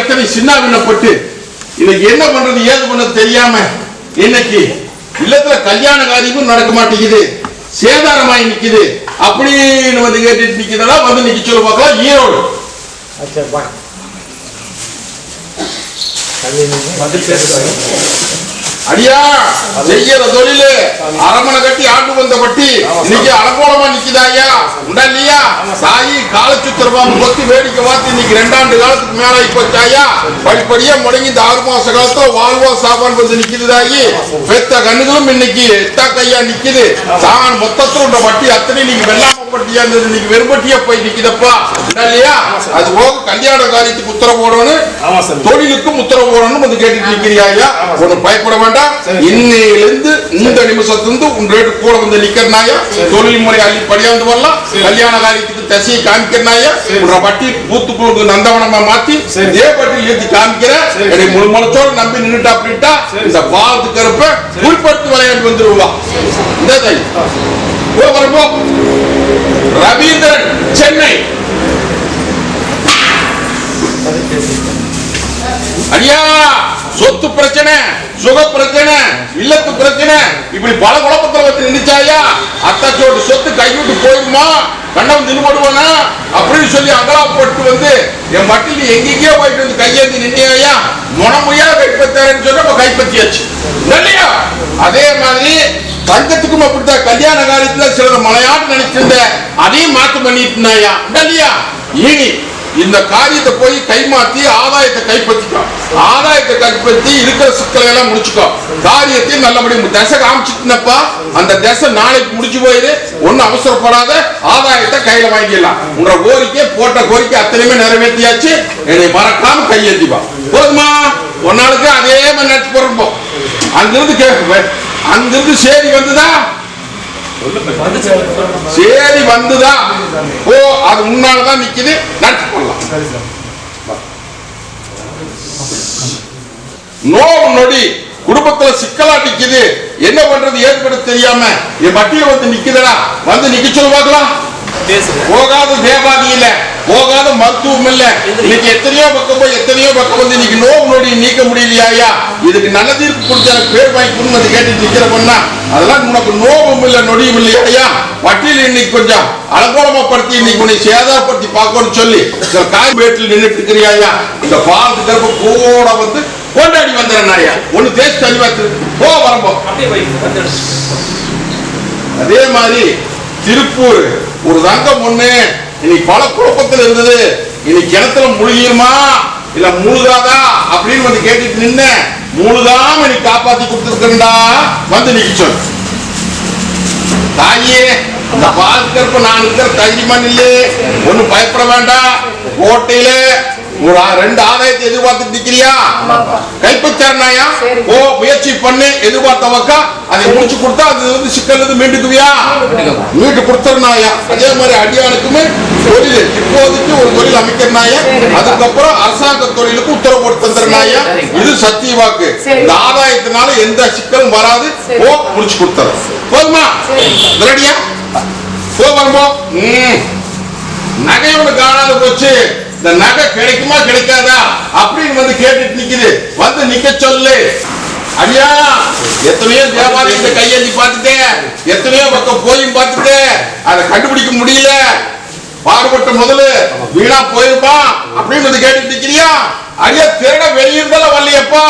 எத்தனை சின்னாவினப்பட்டு இன்னைக்கு என்ன பண்றது ஏது பண்றது தெரியாம இன்னைக்கு இல்லத்துல கல்யாண காரியமும் நடக்க மாட்டேங்குது, சேதாரமாய் நிக்குது. அப்படின்னு வந்து கேட்டுட்டு நிக்கிறதா வந்து நிக்க சொல்ல பார்க்கலாம். ஈரோடு அடியா செய்யற தொழிலு அரமனை கட்டி ஆண்டு வந்த பட்டி இன்னைக்கு அலங்கோலமா நிக்குதாயா உண்டா இல்லையா? தாயி காலச்சுத்திரபாம்பு கொத்தி வேடிக்கை பார்த்து இன்னைக்கு 2 ஆண்டு காலத்துக்கு மேல போச்சாயா. படிப்படியா முடங்கி இந்த 6 மாச காலத்துல வாழ்வா சாப்பாடு வந்து நிக்குது. தாயி பெத்த கண்ணுகளும் இன்னைக்கு எட்டா கையா நிக்குது. தான் மொத்தத்துல உண்ட பட்டி அத்தனை நீங்க வெள்ளாம பட்டியா இருந்தது இன்னைக்கு வெறும்பட்டியா போய் நிக்குதப்பா உண்டா இல்லையா? அது போக கல்யாண காரியத்துக்கு உத்தரவு போடணும், தொழிலுக்கும் உத்தரவு போடணும் வந்து கேட்டுட்டு நிக்கிறியா? ஒண்ணு பயப்பட வேண்டாம். இன்னையிலிருந்து இந்த நிமிஷத்திலிருந்து உன் ரேட்டு கூட வந்து நிக்கிறனாயா. தொழில் முறை அள்ளி படியாந்து வரலாம். கல்யாண காரியத்துக்கு தசையை காமிக்கிறனாயா. உன்ற பட்டி பூத்துக்குழுக்கு நந்தவனமா மாத்தி இதே பட்டியில் ஏற்றி காமிக்கிற என்னை முழு மனத்தோடு நம்பி நின்றுட்டா அப்படின்ட்டா இந்த பாலத்துக்கு இருப்ப குறிப்பிட்டு விளையாண்டு வந்துருவா. இந்த தை ரவீந்திரன் சென்னை. அடியா சொத்து பிரச்சனை, சுக பிரச்சனை, இல்லத்து பிரச்சனை, இப்படி பல குழப்பத்துல வந்து நினைச்சாயா. அத்தாச்சோடு சொத்து கைவிட்டு போயிருமா, கண்ணம் நின்றுபடுவானா அப்படின்னு சொல்லி அகலாப்பட்டு வந்து என் மட்டில் எங்கெங்கயோ போயிட்டு வந்து கையேந்தி நின்னையா. முனமுயா கைப்பற்றாருன்னு சொன்ன கைப்பற்றியாச்சு இல்லையா? அதே மாதிரி தங்கத்துக்கும் அப்படித்தான் கல்யாண காலத்துல சிலர் மலையாட்டு நினைச்சிருந்த அதையும் மாற்று பண்ணிட்டு இருந்தாயா இல்லையா? இனி இந்த காரியத்தை போய் கைமாத்தி ஆதாயத்தை கைப்பற்றிக்கோ. ஆதாயத்தை கைப்பற்றி இருக்கிற சிக்கலை எல்லாம் முடிச்சுக்கோ. காரியத்தை நல்லபடி தசை காமிச்சுட்டுனப்பா அந்த தசை நாளைக்கு முடிச்சு போயிரு. ஒன்னும் அவசரப்படாத, ஆதாயத்தை கையில வாங்கிடலாம். உங்க கோரிக்கை போட்ட கோரிக்கை அத்தனையுமே நிறைவேற்றியாச்சு. என்னை மறக்காம கையெழுத்திப்பா போதுமா? ஒரு நாளுக்கு அதே மாதிரி நினைச்சு போறோம். அங்கிருந்து சேரி வந்துதா, சேரி வந்துதா, ஓ அது முன்னாலதான் நிக்குது, நடத்தி போடலாம். நோவு நொடி குடும்பத்துல சிக்கலா நிக்குது, என்ன பண்றது ஏற்பட தெரியாம என் பட்டியல வந்து நிக்குதா, வந்து நிக்க சொல்ல பார்க்கலாம். போகாத தேவாதி இல்ல, போகாத மருத்துவம் இல்ல. இன்னைக்கு எத்தனையோ பக்கம் போய் எத்தனையோ பக்கம் வந்து இன்னைக்கு நோவு நொடி நீக்க முடியலையா. இதுக்கு நல்ல தீர்ப்பு கொடுத்து எனக்கு பேர் வாங்கி கொடுத்து கேட்டு நிக்கிற பண்ணா அதெல்லாம் உனக்கு நோவும் இல்ல நொடியும் இல்லையா. வட்டியில் இன்னைக்கு கொஞ்சம் அலங்கோலமாப்படுத்தி இன்னைக்கு உன்னை சேதாரப்படுத்தி பார்க்கணும்னு சொல்லி காய் வேட்டில் நின்றுட்டு இருக்கிறியா. இந்த பாலத்து தரப்பு கூட வந்து கொண்டாடி வந்துடுறாயா. ஒண்ணு தேய்ச்சி தள்ளி பார்த்து போ வரம்போ. அதே மாதிரி திருப்பூர் ஒரு தங்கம் ஒண்ணு இன்னைக்கு பல குழப்பத்தில் இருந்தது. இன்னைக்கு கிணத்துல முழுகிருமா இல்ல முழுகாதா அப்படின்னு வந்து கேட்டுட்டு நின்ன முழுகாம இன்னைக்கு காப்பாத்தி கொடுத்துருக்கா வந்து நிக்க சொல். தாயே இந்த பாதுகாப்பு நான் இருக்கிற தைரியமன் இல்ல, ஒன்னும் பயப்பட வேண்டாம். கோட்டையில ஒரு 2 ஆதாயத்தை எதிர்பார்த்து நிக்கிறியா, கைப்பற்றாயா. ஓ முயற்சி பண்ணு, எதிர்பார்த்த பக்கா அதை முடிச்சு கொடுத்தா அது வந்து சிக்கல் மீண்டுக்குவியா, மீட்டு கொடுத்துருனாயா. அதே மாதிரி அடியானுக்குமே தொழில் இப்போதைக்கு ஒரு தொழில் அமைக்கிறனாயா. அதுக்கப்புறம் அரசாங்க தொழிலுக்கு உத்தரவு போட்டு தந்துருனாயா. இது சத்திய வாக்கு. இந்த ஆதாயத்தினால எந்த சிக்கலும் வராது. ஓ முடிச்சு கொடுத்துற போதுமா? ரெடியா போ வரும்போ. நகையோட காணாத போச்சு, இந்த நகை கிடைக்குமா கிடைக்காதா அப்படின்னு வந்து கேட்டுட்டு நிக்குது, வந்து நிக்க சொல்லு. அடியா எத்தனையோ வியாபாரி இந்த கையெழுதி பார்த்துட்டேன், எத்தனையோ பக்கம் போயும் பார்த்துட்டேன், அதை கண்டுபிடிக்க முடியல. பாடுபட்ட முதல்ல வீணா போயிருப்பா அப்படின்னு வந்து கேட்டுட்டு நிக்கிறியா. அடியா திருட வெளியிருந்தால வரலையப்பா,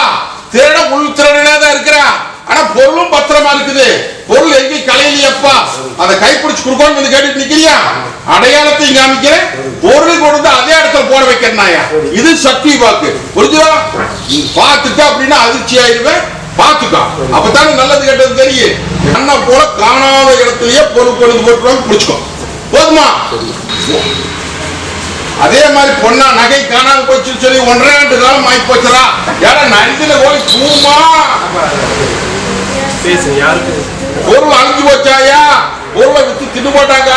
திருட உள் திருடனே தான் இருக்கிறா. ஆனா பொருளும் பத்திரமா இருக்குது, பொருள் எங்கேயும் கலையிலையப்பா, அதை கைப்பிடிச்சு கொடுக்கணும் வந்து கேட்டுட்டு நிக்கிறியா. அடையாளத்தை காமிக்கிற பொருள் கொடுத்து அதே இடத்துல போட வைக்கிறனாயா. இது சத்திய வாக்கு. புரிஞ்சுதா? பார்த்துட்டு அப்படின்னா அதிர்ச்சி ஆயிடுவேன். பார்த்துக்கா, அப்பதானே நல்லது கேட்டது தெரியும். அண்ணா போல காணாத இடத்துலயே பொருள் கொண்டு போட்டுருவாங்க, பிடிச்சுக்கோ போதுமா? அதே மாதிரி பொண்ணா நகை காணாம போச்சுன்னு சொல்லி 1.5 ஆண்டு காலம் ஆகி போச்சுரா. யாரா நந்தில போய் பூமா பொருள் அழிஞ்சு போச்சாயா, பொருளை வித்து தின்னு போட்டாங்க.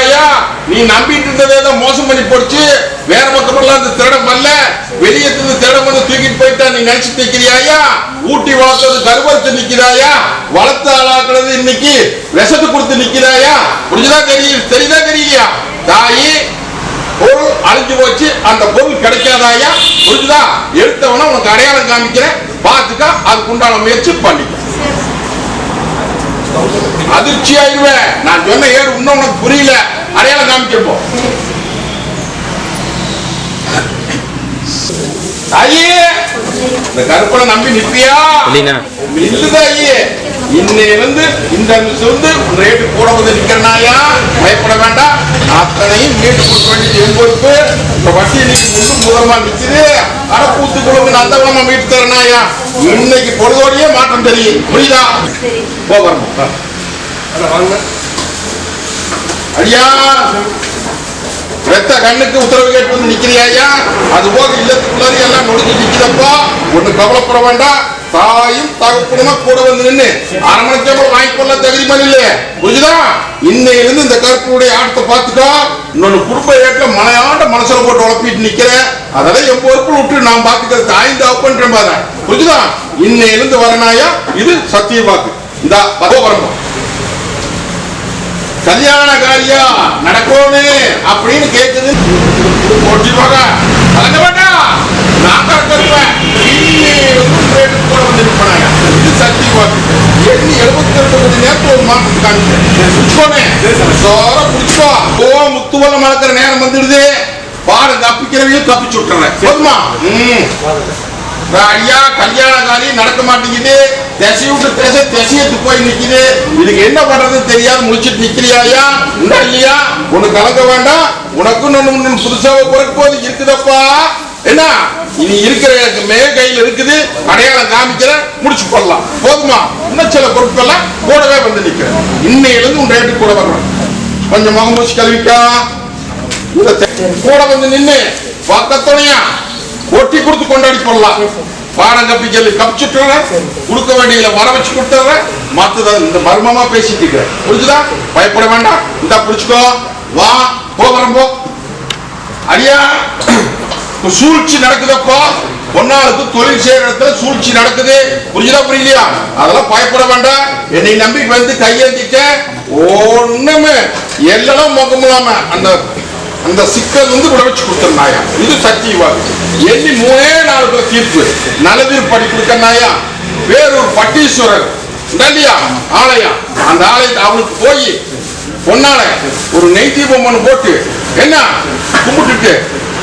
நீ நம்பிட்டு இருந்ததே மோசம் பண்ணி போடுச்சு. வேற பக்கமெல்லாம் இந்த திருடம் வரல, வெளியே திருடம் வந்து தூக்கிட்டு போயிட்டா நீ நினைச்சிட்டு நிக்கிறியா. ஊட்டி வளர்த்தது கருவறுத்து நிக்கிறாயா, வளர்த்து ஆளாக்குறது இன்னைக்கு விஷத்து கொடுத்து நிக்கிறாயா. புரிஞ்சுதா? தெரியுதா தெரியலையா? தாயி பொருள் அழிஞ்சு போச்சு, அந்த பொருள் கிடைக்காதாயா. புரிஞ்சுதா? எடுத்த வந்தவனா உனக்கு அடையாளம் காமிக்கிறேன், பார்த்துக்க, அதுக்கு உண்டான முயற்சி பண்ணிக்க. அதிர்ச்சி ஆயிடுவேன். நான் சொன்ன ஏடு இன்னும் உனக்கு புரியல, அடையாளம் காமிக்கப்போ. ஐயே இந்த கருப்பனை நம்பி நிற்பியா? இல்லதா ஐயே, இன்னையிலிருந்து இந்த வந்து ரேட்டு கூட வந்து நிக்கிறனாயா, பயப்பட வேண்டாம். அத்தனையும் மீட்டு கொடுக்க வேண்டியது என் பொறுப்பு. இந்த வட்டி இன்னைக்கு முன்னும் முதலமா நிக்குது, அடப்பூத்து குழுக்கு அந்த கிழமை மீட்டு தரனாயா. இன்னைக்கு பொழுதோடையே மாற்றம் தெரியும், புரியுதா? போகிறோம் ஐயா. வெத்த கண்ணுக்கு உத்தரவு கேட்டு வந்து நிக்கிறியா? அது போக இல்லத்துக்குள்ளாரி எல்லாம் நொடிஞ்சு நிக்கிறப்பா, ஒண்ணு கவலைப்பட வேண்டாம். தாயும் தகப்பனுமா கூட வந்து நின்று அரமணிச்சம்பளம் வாங்கிக்கொள்ள தகுதிமன் இல்லையே, புரிஞ்சுதா? இன்னையிலிருந்து இந்த கருப்புடைய ஆட்டத்தை பார்த்துக்கோ. இன்னொன்னு குடும்ப ஏற்ற மலையாண்ட மனசுல போட்டு உழப்பிட்டு நிக்கிறேன். அதெல்லாம் என் பொறுப்பு விட்டு நான் பாத்துக்கிறது தாயும் தகப்பன்ற பாரு, புரிஞ்சுதா? இன்னையிலிருந்து வரனாயா, இது சத்திய வாக்கு. இந்த வரணும் கல்யாண காரியா நடக்கோன்னு அப்படின்னு கேக்குது. கலங்க வேண்டாம், நான் கருவேன். கூட வந்து நிற்பனாங்க, இது சக்தி வாக்கு. எண்ணி 72 மணி நேரத்தில் ஒரு மாற்றம் காமிச்சேன். சோற பிடிச்சோ முத்துவல மறக்கிற நேரம் வந்துடுது. பாருங்க, தப்பிக்கிறவையும் தப்பிச்சு விட்டுறேன். போதுமா? ஐயா, கல்யாண காரியம் நடக்க மாட்டேங்குது. திசை விட்டு திசையத்து போய் நிக்குது. இதுக்கு என்ன பண்றதுன்னு தெரியாது முடிச்சுட்டு நிக்கிறியா இல்லையா? உனக்கு கலக்க வேண்டாம். உனக்கு புதுசாக பிறக்க போது இருக்குதப்பா. என்ன இனி இருக்கிற மே கையில் இருக்குது, அடையாளம் காமிக்கிற, முடிச்சு போடலாம். போதுமா? இன்னும் சில பொருட்கள்லாம் கூடவே வந்து நிக்கிறேன். இன்னையிலிருந்து உன் ரேட்டு கூட வரணும். கொஞ்சம் முகம் மூச்சு கல்விக்கா கூட வந்து நின்று பக்கத்துணையா ஒட்டி கொடுத்து கொண்டாடி போடலாம். பாடம் கப்பி சொல்லி கப்பிச்சுட்டு கொடுக்க வேண்டியதுல வர வச்சு கொடுத்துற. மற்ற இந்த மர்மமா பேசிட்டு இருக்க, புரிஞ்சுதா? பயப்பட வேண்டாம். இந்த புடிச்சுக்கோ, வா போகிறோம். போ அடியா, சூழ்ச்சி நடக்குதப்போ. பொன்னாளுக்கு தொழில் செய்யற இடத்துல சூழ்ச்சி நடக்குது, புரிஞ்சுதா புரியலையா? அதெல்லாம் பயப்பட வேண்டாம். என்னை நம்பி வந்து கையெழுத்திட்ட ஒண்ணுமே எல்லாம் முகமில்லாம அந்த அந்த சிக்கல் வந்து விட வச்சு கொடுத்தனாயா. இது சத்தியவாதி. எண்ணி 3 நாளுக்குள்ள தீர்ப்பு நல்லதீர் படி கொடுத்தனாயா. வேறொரு பட்டீஸ்வரர் இல்லையா ஆலயம், அந்த ஆலயத்தை அவனுக்கு போய் பொன்னால ஒரு நெய் தீபம் ஒண்ணு போட்டு என்ன கும்பிட்டுட்டு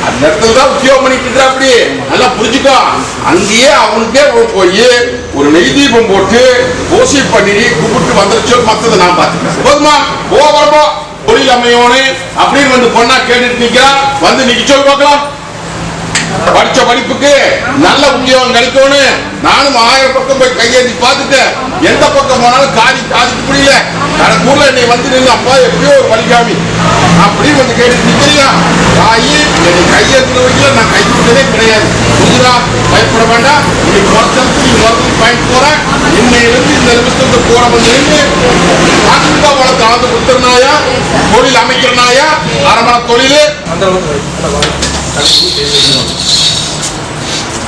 அந்த இடத்துல தான் உத்தியோகம் பண்ணிட்டு இருக்கிற. அப்படி நல்லா புரிஞ்சுக்கோ. அங்கேயே அவனுக்கே போய் ஒரு நெய் தீபம் போட்டு பூசை பண்ணி கும்பிட்டு வந்துருச்சோ, மத்ததை நான் பார்த்துக்கிறேன். போதுமா? போகிறப்போ தொழில் அமையோனு அப்படின்னு வந்து பொண்ணா கேட்டுட்டு நிக்கிறா. வந்து நிக்க சொல்லி பார்க்கலாம். படிச்ச படிப்புக்கு நல்ல உத்தியோகம் கிடைக்கணும். நானும் 1000 பக்கம் போய் கையேந்தி பார்த்துட்டேன். எந்த பக்கம் போனாலும் காதிக்கு புரியல. ஊர்ல என்னை வந்து நின்று அப்பா எப்படியோ ஒரு வழிகாமி அப்படின்னு வந்து கேட்டு நிக்கிறீங்க. தாயி என்னை கையெழுத்து வைக்கல, நான் கை விட்டதே கிடையாது. புரிஞ்சுதா? பயப்பட வேண்டாம். இன்னைக்கு மொத்தத்துக்கு நீ மொத்தத்துக்கு பயன் போறேன். இன்னையிலிருந்து இந்த நிமிஷத்துக்கு போற வந்து அன்பா வளர்த்து அளந்து கொடுத்துருனாயா. தொழில் அமைக்கிறனாயா, அரமண தொழில்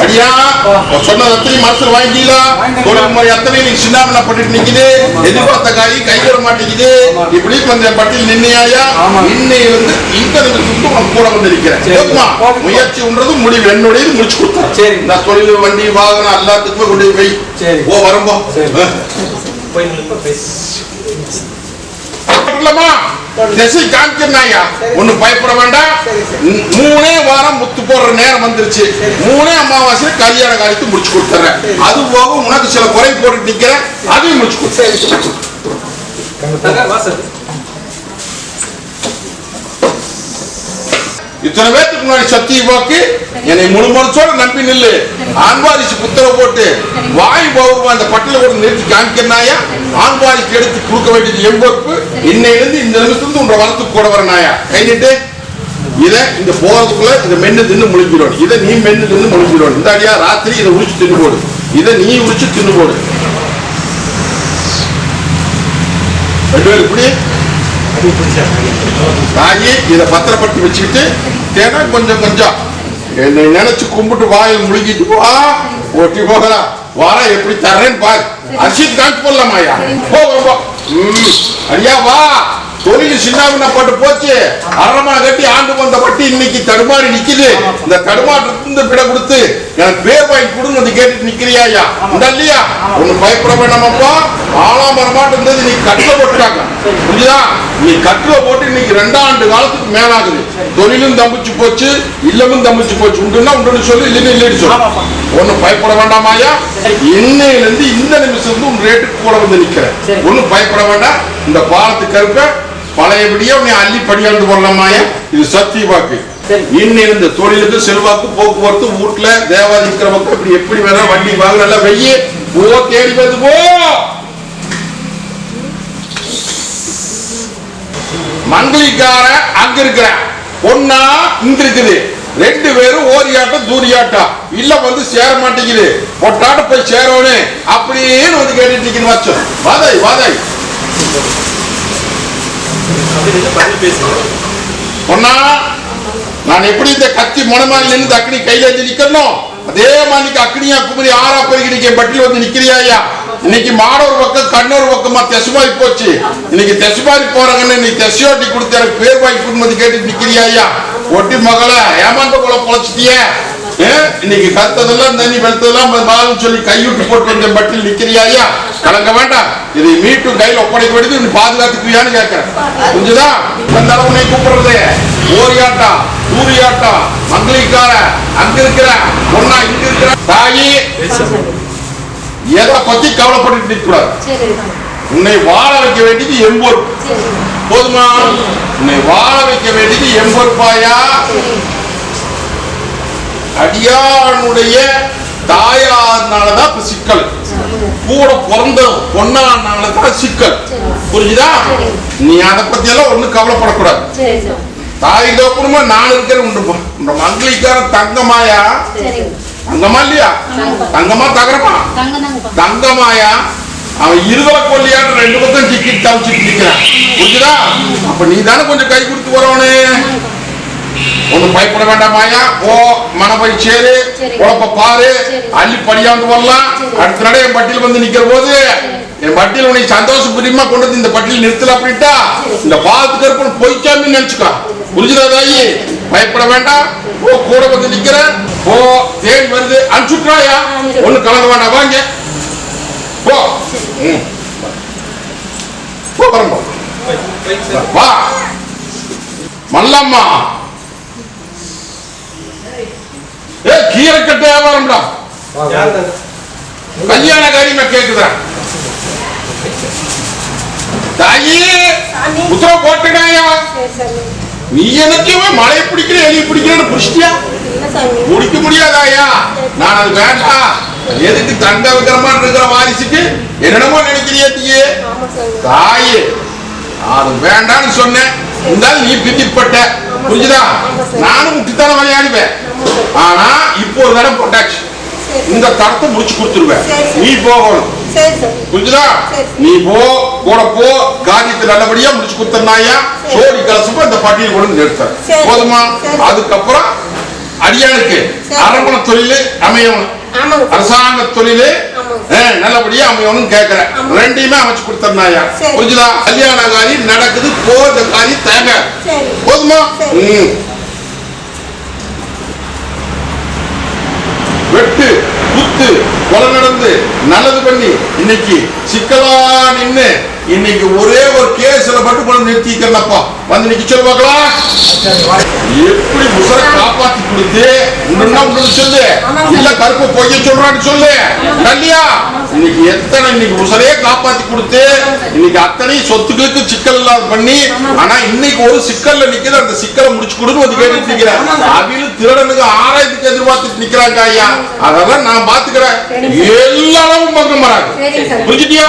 அடியா சொன்ன அத்தனை மனசுல வாங்கிட்டீங்களா? தொழில் முறை அத்தனை நீங்க சின்ன பண்ணிட்டு நிக்குது. எதிர்பார்த்த காய் கை வர மாட்டேங்குது. இப்படி கொஞ்சம் பட்டியல் நின்னையா. இன்னையிலிருந்து இந்த நிமிஷத்துக்கு உனக்கு கூட வந்து நிக்கிறேன். முயற்சி பண்றது முடிவு என்னுடையது, முடிச்சு கொடுத்தேன். சரி, நான் தொழில் வண்டி வாகனம் எல்லாத்துக்குமே கொண்டு போய் ஓ வரம்போ திசை காமிக்கிறாயா. ஒண்ணு பயப்பட வேண்டாம். 3 வாரம் முத்து போடுற நேரம் வந்துருச்சு. 3 அமாவாசை கல்யாண காரியத்தை முடிச்சு கொடுத்துறேன். அது போக உனக்கு சில குறை போட்டு நிக்கிறேன், அதையும் முடிச்சு கொடுத்து இத்தனை பேருக்கு முன்னாடி சத்திய வாக்கு என்னை முழு மனசோட நம்பி நில்லு. ஆண்பாரிசு புத்தரை போட்டு வாய் பௌர்வம் அந்த பட்டியல கூட நிறுத்தி காமிக்கிறாயா. ஆண்பாரிக்கு எடுத்து கொடுக்க வேண்டியது என் பொறுப்பு. இன்னையிலிருந்து இந்த நிமிஷத்துல உன்ற வரத்துக்கு கூட வரனாயா. கை நிட்டு இதை இந்த போறதுக்குள்ள இதை மென்னு தின்னு முழிஞ்சிடும். இதை நீ மென்னு தின்னு முழிஞ்சிடும். இந்த அடியா ராத்திரி இதை உரிச்சு தின்னு போடு. இதை நீ உரிச்சு தின்னு போடு. 2 பேர் இப்படி தாயி இதை பத்திரப்படுத்தி வச்சுக்கிட்டு தேனா கொஞ்சம் கொஞ்சம் என்னை நினைச்சு கும்பிட்டு வாயில் முழுகிட்டு வா. ஒட்டி போகலாம். வார எப்படி தர்றேன்னு பாரு. அரிசி காமிச்சு போடலாமாயா. போக ஐயா வா. தொழில் சின்ன பட்டு போச்சு. அரண்மனை கட்டி ஆண்டு வந்த பட்டி இன்னைக்கு தடுமாறி நிக்குது. இந்த தடுமாற்றத்துக்கு விட கொடுத்து எனக்கு பேர் வாங்கி நிக்கிறியா இல்லையா? ஒண்ணு பயப்பட வேண்டாமப்பா. ஆலாமரமாட்டு இருந்தது நீ கட்டுல போட்டுட்டாங்க, புரியுதா? நீ கட்டுல போட்டு இன்னைக்கு 2 ஆண்டு காலத்துக்கு மேலாகுது. தொழிலும் தம்பிச்சு போச்சு, இல்லமும் தம்பிச்சு போச்சு. உண்டுன்னா உண்டுன்னு சொல்லு, இல்லைன்னு இல்லைன்னு சொல்லு. ஒன்னும் பயப்பட வேண்டாமாயா. இன்னையில இருந்து இந்த நிமிஷம் வந்து உன் ரேட்டுக்கு கூட வந்து நிக்கிறேன். ஒன்னும் பயப்பட வேண்டாம். இந்த பாலத்து கருப்ப பழையபடியே உன்னை அள்ளி படியாண்டு போடலாமாயா. இது சத்திய வாக்கு. இன்னிருந்து தொழிலுக்கு செல்வாக்கு போக்குவரத்து வீட்டுல தேவாதி இருக்கிற மக்கள் இப்படி எப்படி வேணா வண்டி வாங்க நல்லா வெய்ய போ தேடி வந்து போ. மங்களிக்கார அங்க இருக்கிற பொண்ணா இங்க இருக்குது. 2 பேரும் ஓரியாட்டம் தூரியாட்டம் இல்ல வந்து சேர மாட்டேங்குது. பொட்டாட்ட போய் சேரணும் அப்படின்னு வந்து கேட்டுட்டு நிக்கணும். வச்சோம் வாதாய் வாதாய் பொண்ணா, நான் எப்படி இந்த கத்தி முனமால் நின்று அக்னி கையில இருந்து நிக்கணும், அதே மாதிரி அக்னியா குமரி ஆறா பெருகி பட்டியல் வந்து நிக்கிறியா? இன்னைக்கு மாடொரு பக்கம் கண்ணொரு பக்கமா தெசுமாரி போச்சு. இன்னைக்கு தெசுமாரி போறாங்கன்னு நீ தெசையோட்டி கொடுத்து எனக்கு பேர் வாங்கி கொடுத்து கேட்டு நிக்கிறியா? ஒட்டி மகளை ஏமாந்த போல பொழைச்சிட்டிய. இன்னைக்கு கத்ததெல்லாம் தண்ணி வெளுத்ததெல்லாம் பாலும் சொல்லி கைவிட்டு போட்டு வந்த பட்டியல் நிக்கிறியா? கலங்க வேண்டாம். இதை மீட்டும் கையில் ஒப்படைக்க வேண்டியது நீ பாதுகாத்துக்குவியான்னு கேட்கிறேன். புரிஞ்சுதா? இந்த உன்னை கூப்பிடுறது ஓரியாட்டா தூரியாட்டா மங்களிக்கார அங்க இருக்கிற பொண்ணா இங்க இருக்கிற தாயி எதை பத்தி கவலைப்பட்டு நிற்க கூடாது. உன்னை வாழ வைக்க வேண்டியது எம்பொரு போதுமா? உன்னை வாழ வைக்க வேண்டியது எம்பொருப்பாயா. அடியானுடைய தாயார்னாலதான் இப்ப சிக்கல், கூட பிறந்த பொண்ணானாலதான் சிக்கல். புரிஞ்சுதா? நீ அதை பத்தி எல்லாம் ஒண்ணும் கவலைப்படக்கூடாது. தாய் தோப்புமா நான் இருக்கிற உண்டு. மங்களிக்காரன் தங்கமாயா, தங்கமா இல்லையா? தங்கமா தகரமா? தங்கமாயா. அவன் இருதலை கொல்லியாட்டு 2 பக்கம் சிக்கிட்டு தவிச்சிட்டு நிக்கிறான். புரிஞ்சுதா? அப்ப நீ தானே கொஞ்சம் கை கொடுத்து வரவனே. ஒண்ணு பயப்பட வேண்டாமாயா. ஓ மனப்பை சேரு, உழப்ப பாரு, அள்ளி படியாந்து வரலாம். அடுத்த நட என் பட்டியல் வந்து நிக்கிற போது என் பட்டியல் உனக்கு சந்தோஷம் பிரியமா கொண்டு வந்து இந்த பட்டியல் நிறுத்தல அப்படின்ட்டா இந்த பாலத்துக்கு இருப்ப பொய்ச்சாமி நினைச்சுக்கா. புரிஞ்சுதா தாயி? பயப்பட வேண்டாம். ஓ கூட வந்து நிக்கிற. ஓ தேடி வருது அனுப்பிச்சுட்டாயா. ஒண்ணு கலங்க வேண்டாம். வாங்க போ போ வா மல்லம்மா. கீரை கட்ட வியாபாரம்டா. கல்யாண காரியமா கேக்குதா? தாயி உத்தரவு போட்டுடாயா. நீ எனக்குமே மழையை பிடிக்கிற எலி பிடிக்கிறேன்னு புடிச்சிட்டியா? முடிக்க முடியாதாயா. நான் அது வேண்டாம். எதுக்கு தங்க விக்கிரமா இருக்கிற வாரிசுக்கு என்னென்னமோ நினைக்கிறியே தாயே. அது வேண்டான்னு சொன்னேன். இருந்தாலும் நீ பிரிக்கப்பட்ட. புரிஞ்சுதா? நானும் முக்கியத்தான விளையாடுவேன். ஆனா இப்போ ஒரு தடவை போட்டாச்சு. இந்த தரத்தை முடிச்சு கொடுத்துருவேன். நீ போகணும். புரிஞ்சுதா? நீ போ கூட போ. காரியத்தை நல்லபடியா முடிச்சு கொடுத்தனாயா. சோடி கலசமா இந்த பட்டியல் கொண்டு நிறுத்த போதுமா? அதுக்கப்புறம் அடியானுக்கு அரண்மனை தொழில் அமையணும், அரசாங்க தொழில் நல்லபடியா அமையணும் கேட்கிறேன். 2யுமே அமைச்சு கொடுத்தனாயா. புரிஞ்சுதா? கல்யாண காரியம் நடக்குது. போத காரியம் தேங்க போதுமா? வெட்டு குத்து கொலை நடந்து நல்லது பண்ணி இன்னைக்கு சிக்கலா நின்னு இன்னைக்கு ஒரே ஒரு கேஸ்ல மட்டும் கொண்டு நிறுத்திக்கிறப்பா வந்து நிக்க சொல்லு பார்க்கலாம். எப்படி உசர காப்பாத்தி கொடுத்து சொல்லு, இல்ல கருப்பு பொய்ய சொல்றான்னு சொல்லு. இல்லையா? இன்னைக்கு எத்தனை இன்னைக்கு உசரையே காப்பாத்தி கொடுத்து இன்னைக்கு அத்தனை சொத்துக்களுக்கு சிக்கல் இல்லாத பண்ணி, ஆனா இன்னைக்கு ஒரு சிக்கல்ல நிக்கிற அந்த சிக்கலை முடிச்சு கொடுன்னு வந்து கேட்டுட்டு நிக்கிறேன். அவிலும் திருடனுக்கு ஆராய்ச்சிக்கு எதிர்பார்த்துட்டு நிக்கிறாங்க ஐயா. அதெல்லாம் நான் பாத்துக்கிறேன். எல்லாரும் பங்கம் வராது. புரிஞ்சுட்டியா?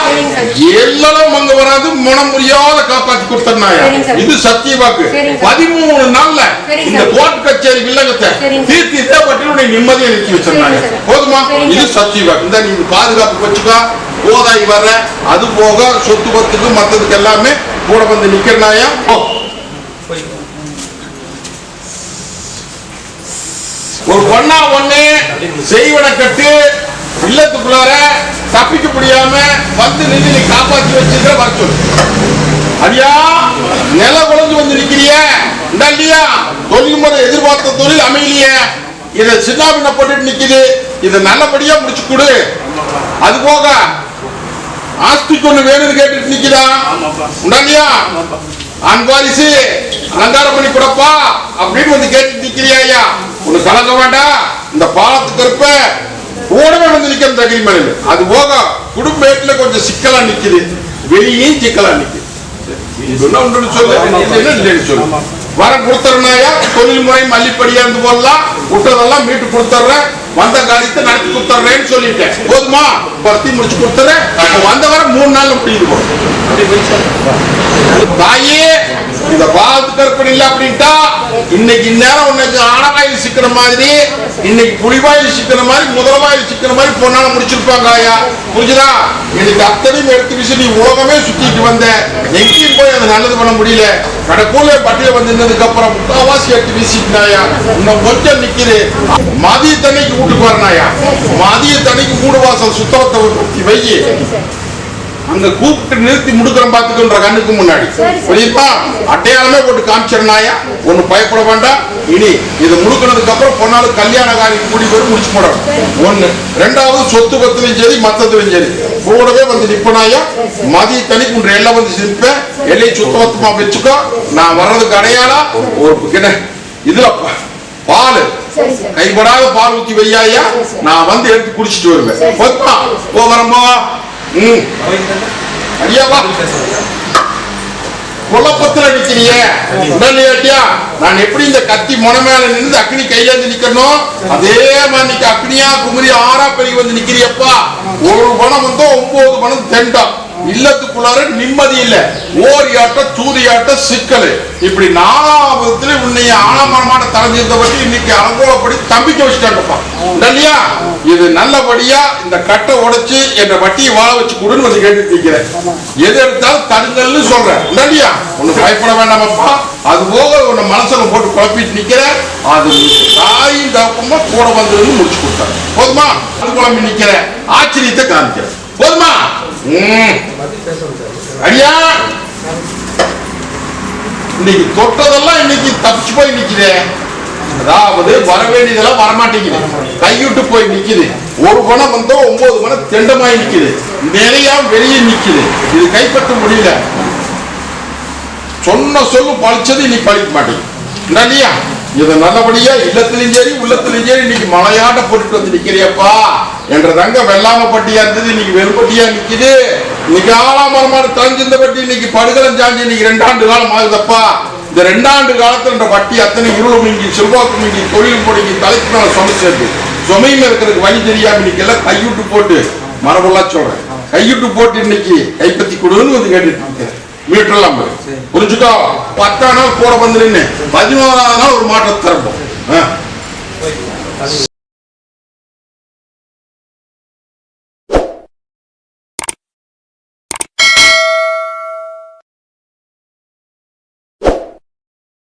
எல்லாரும் பங்கம் வராது. மனம் முடியாத காப்பாத்தி கொடுத்தனாயா. இது சத்திய வாக்கு. 13 நாள்ல இந்த கோர்ட் கச்சேரி வில்லங்கத்தை தீர்த்தி பற்றி நிம்மதியை நிறுத்தி வச்சிருந்தாங்க. போதுமா? இது சத்திய வாக்கு. இந்த நீங்க பாதுகாப்பு வச்சுக்கா. போதாய் வர்ற அது போக சொத்து பத்துக்கு மத்ததுக்கு எல்லாமே கூட வந்து நிக்கிறனாயா. ஒரு பொண்ணா ஒண்ணு செய்வன கட்டு இல்லத்துக்குள்ளார தப்பிக்க முடியாம வந்து நின்று காப்பாற்றி வச்சுக்கிற வர சொல்லு. அடியா நில குழஞ்சு வந்து நிக்கிறிய இல்லையா? தொழில் முறை எதிர்பார்த்த தொழில் அமையலையே. இதை சின்ன பின்ன போட்டுட்டு நிக்குது. இதை நல்லபடியா முடிச்சு கொடு. அது போக ஆஸ்திக்கு ஒண்ணு வேணும்னு கேட்டுட்டு நிக்குதா உண்டாலியா? அன்பாரிசு அலங்காரம் பண்ணி கொடுப்பா அப்படின்னு வந்து கேட்டு நிக்கிறியா ஐயா? ஒண்ணு கலக்க வேண்டாம். இந்த பாலத்துக்கு இருப்ப கூடவே வந்து நிக்கிற தகுதி மேல. அது போக குடும்ப வீட்டுல கொஞ்சம் சிக்கலா நிக்குது, வெளியும் சிக்கலா நிக்குது. சொல்லு வரம் கொடுத்துறனாயா? தொழில் முறை மல்லிப்படியா இருந்து போடலாம், விட்டதெல்லாம் மீட்டு கொடுத்துறேன், வந்த காரியத்தை நடத்தி கொடுத்துறேன்னு சொல்லிட்டேன். போதுமா? பருத்தி முடிச்சு கொடுத்துறேன். வந்த வர 3 நாள்ல முடியுது. தாயே இந்த பாலத்து கற்பனை இல்ல அப்படின்ட்டா இன்னைக்கு நேரம் உனக்கு ஆனவாயில் சிக்கிற மாதிரி, இன்னைக்கு புலிவாயில் சிக்கிற மாதிரி, முதலவாயில் சிக்கிற மாதிரி பொண்ணால முடிச்சிருப்பாங்க ஐயா. புரிஞ்சுதா? இன்னைக்கு அத்தனையும் எடுத்து வீசி நீ உலகமே சுத்திட்டு வந்த, எங்கேயும் போய் அதை நல்லது பண்ண முடியல. கடைக்கூல பட்டியல வந்திருந்ததுக்கு அப்புறம் முக்காவாசி எடுத்து வீசிட்டாயா. இன்னும் கொஞ்சம் நிக்குது. மதிய தண்ணிக்கு வீட்டுக்கு வரனாயா? மதிய தண்ணிக்கு மூடு வாசல் சுத்தத்தை வை. அங்க கூப்பிட்டு நிறுத்தி முடுக்கிறோம் பாத்துக்கின்ற கண்ணுக்கு முன்னாடி புரியுதா? அட்டையாளமே போட்டு காமிச்சிருந்தாயா. ஒண்ணு பயப்பட வேண்டாம். இனி இது முடுக்கினதுக்கு அப்புறம் பொண்ணாலும் கல்யாண காரியம் கூடி பேரும் முடிச்சு போடணும். ஒண்ணு. ரெண்டாவது சொத்து பத்திலையும் சரி மத்தத்திலையும் சரி கூடவே வந்து நிப்பனாயா. மதிய தனிக்கு உன்ற எல்லாம் வந்து நிற்பேன். எல்லையும் சுத்தபத்தமா வச்சுக்கோ. நான் வர்றதுக்கு அடையாளம் ஒரு கிண இதுல பால் கைப்படாத பால் ஊத்தி வையாயா. நான் வந்து எடுத்து குடிச்சிட்டு வருவேன். வரம்போ ஐயாவா குழப்பத்துல நிக்கிறிய உடலையாட்டியா? நான் எப்படி இந்த கத்தி முனை மேல நின்று அக்னி கையில இருந்து நிக்கணும், அதே மாதிரி அக்னியா குமரி ஆறா பெருகி வந்து நிக்கிறியப்பா. ஒரு பணம் வந்து 9 பணம் தெண்டம். இல்லத்துக்குள்ளார நிம்மதி இல்ல, ஓரியாட்ட சூரியாட்ட சிக்கல். இப்படி 4ஆம் விதத்துல உன்னைய ஆலமரமான தலைஞ்சிருந்த பற்றி இன்னைக்கு அலங்கோலப்படி தம்பிக்க வச்சுட்டாங்கப்பா. இல்லையா? இது நல்லபடியா இந்த கட்டை உடைச்சு என்ற வட்டியை வாழ வச்சு கொடுன்னு வந்து கேட்டு நிக்கிறேன். எது எடுத்தாலும் தடுங்கல்னு சொல்றேன். இல்லையா? ஒண்ணு பயப்பட வேண்டாமப்பா. அது போக உன்னை மனசுல போட்டு குழப்பிட்டு நிக்கிற. அது தாயும் தப்பமா கூட வந்து முடிச்சு கொடுத்தாரு. போதுமா? அது குழம்பி நிக்கிற ஆச்சரியத்தை காமிக்கிறேன். போதுமா? ஐயா இன்னைக்கு தொட்டதெல்லாம் இன்னைக்கு தப்பிச்சு போய் நிக்குது. அதாவது வர வேண்டியதெல்லாம் வரமாட்டேங்குது, கைவிட்டு போய் நிக்குது. ஒரு பணம் வந்து 9 பணம் தெண்டமாய் நிக்குது, நிறைய வெளியே நிக்குது. இது கைப்பற்ற முடியல. சொன்ன சொல்லு பழிச்சது இன்னைக்கு பழிக்க மாட்டேங்குது. இல்லையா? இது நல்லபடியா இல்லத்திலும் சரி உள்ளத்திலும் சரி இன்னைக்கு மலையாட்ட போட்டுட்டு வந்து நிக்கிறியப்பா. என்ற தங்க வெள்ளாம பட்டியா இருந்தது இன்னைக்கு வெறுப்பட்டியா நிக்குது. இன்னைக்கு ஆலாமரமான தஞ்சிருந்த பட்டி இன்னைக்கு படுகலம் சாஞ்சி இன்னைக்கு 2 ஆண்டு காலம் ஆகுதப்பா. இந்த 2 ஆண்டு காலத்துல பட்டி அத்தனை இருளும் நீங்கி செல்வாக்கு நீங்கி தொழில் முடங்கி தலைக்கு மேல சுமைச்சிருக்கு. சுமையில இருக்கிறதுக்கு வழி தெரியாம இன்னைக்கு எல்லாம் கைவிட்டு போட்டு மரபுள்ளா சொல்றேன். கைவிட்டு போட்டு இன்னைக்கு கைப்பற்றி கொடுன்னு வந்து கேட்டு மீட்டர்லாம் புரிஞ்சுக்கோ. 10ஆம் நாள் கூட வந்து 11ஆவது நாள் ஒரு மாற்றத்தை தரப்போம்.